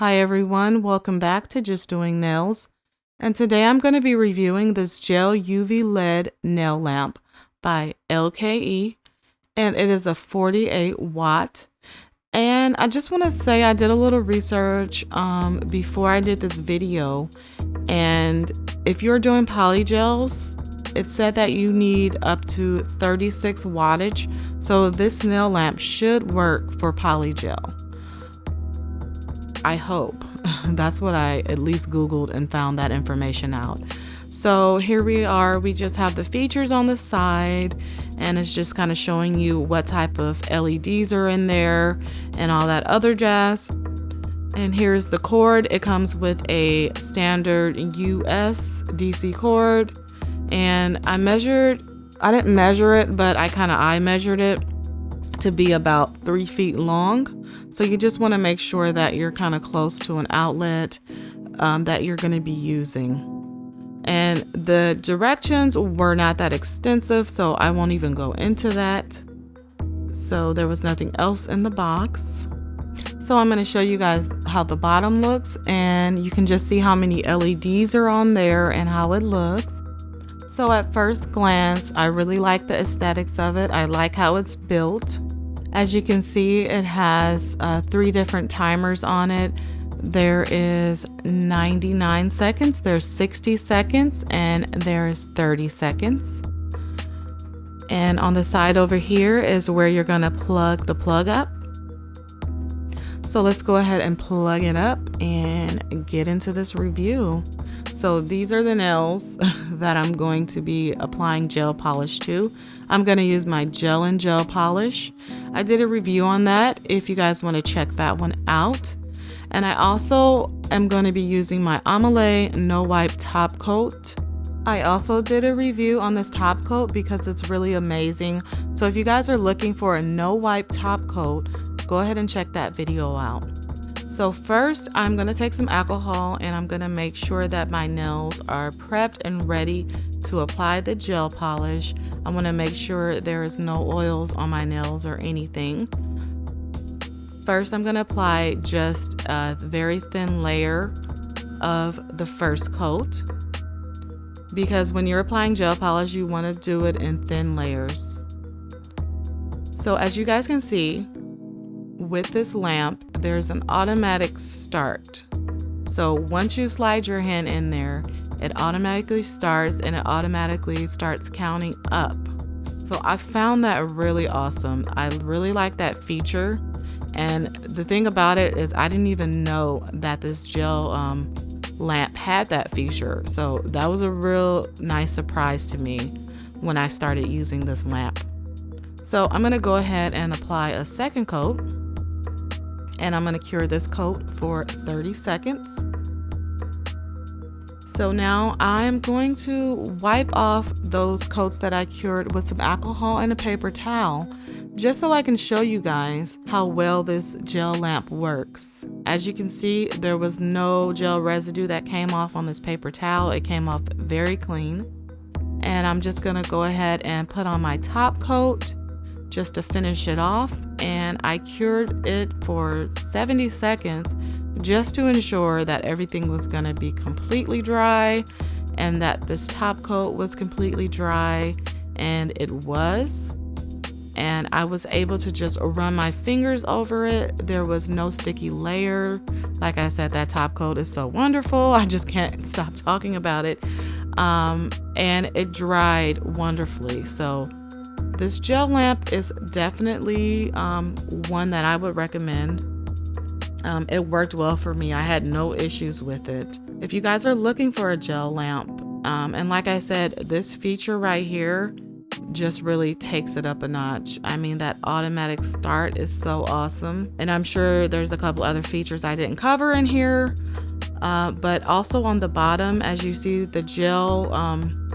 Hi everyone, welcome back to Just Doing Nails. And today I'm going to be reviewing this gel UV LED nail lamp by LKE, and it is a 48 watt. And I just want to say I did a little research before I did this video, and if you're doing polygels, it said that you need up to 36 wattage, so this nail lamp should work for polygel. I hope. That's what I at least Googled and found that information out. So here we are. We just have the features on the side, and it's just kind of showing you what type of LEDs are in there and all that other jazz. And here's the cord. It comes with a standard US DC cord, and I didn't measure it, but I measured it to be about 3 feet long. So you just want to make sure that you're kind of close to an outlet that you're going to be using. And the directions were not that extensive, so I won't even go into that. So there was nothing else in the box. So I'm going to show you guys how the bottom looks, and you can just see how many LEDs are on there and how it looks. So at first glance, I really like the aesthetics of it. I like how it's built. As you can see, it has 3 different timers on it. There is 99 seconds, there's 60 seconds, and there's 30 seconds. And on the side over here is where you're gonna plug the plug up. So let's go ahead and plug it up and get into this review. So these are the nails that I'm going to be applying gel polish to. I'm going to use my gel and gel polish. I did a review on that if you guys want to check that one out. And I also am going to be using my Amele No Wipe top coat. I also did a review on this top coat because it's really amazing. So if you guys are looking for a no wipe top coat, go ahead and check that video out. So first, I'm going to take some alcohol and I'm going to make sure that my nails are prepped and ready to apply the gel polish. I want to make sure there is no oils on my nails or anything. First, I'm going to apply just a very thin layer of the first coat, because when you're applying gel polish, you want to do it in thin layers. So as you guys can see, with this lamp, there's an automatic start. So once you slide your hand in there, it automatically starts and it automatically starts counting up. So I found that really awesome. I really like that feature. And the thing about it is I didn't even know that this gel lamp had that feature. So that was a real nice surprise to me when I started using this lamp. So I'm gonna go ahead and apply a second coat. And I'm going to cure this coat for 30 seconds. So now I'm going to wipe off those coats that I cured with some alcohol and a paper towel, just so I can show you guys how well this gel lamp works. As you can see, there was no gel residue that came off on this paper towel. It came off very clean. And I'm just going to go ahead and put on my top coat just to finish it off, and I cured it for 70 seconds just to ensure that everything was going to be completely dry and that this top coat was completely dry, and it was. And I was able to just run my fingers over it. There was no sticky layer. Like I said, that top coat is so wonderful. I just can't stop talking about it. And it dried wonderfully. So this gel lamp is definitely one that I would recommend. It worked well for me. I had no issues with it. If you guys are looking for a gel lamp, and like I said, this feature right here just really takes it up a notch. I mean, that automatic start is so awesome. And I'm sure there's a couple other features I didn't cover in here. But also on the bottom, as you see, the gel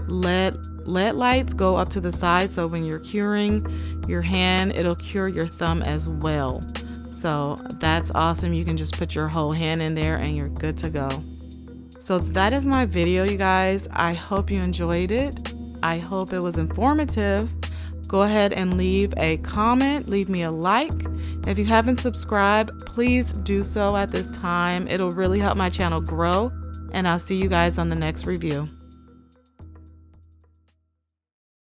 LED lights go up to the side, so when you're curing your hand, it'll cure your thumb as well. So that's awesome. You can just put your whole hand in there and you're good to go. So that is my video, you guys. I hope you enjoyed it. I hope it was informative. Go ahead and leave a comment, leave me a like. If you haven't subscribed, please do so at this time. It'll really help my channel grow, and I'll see you guys on the next review.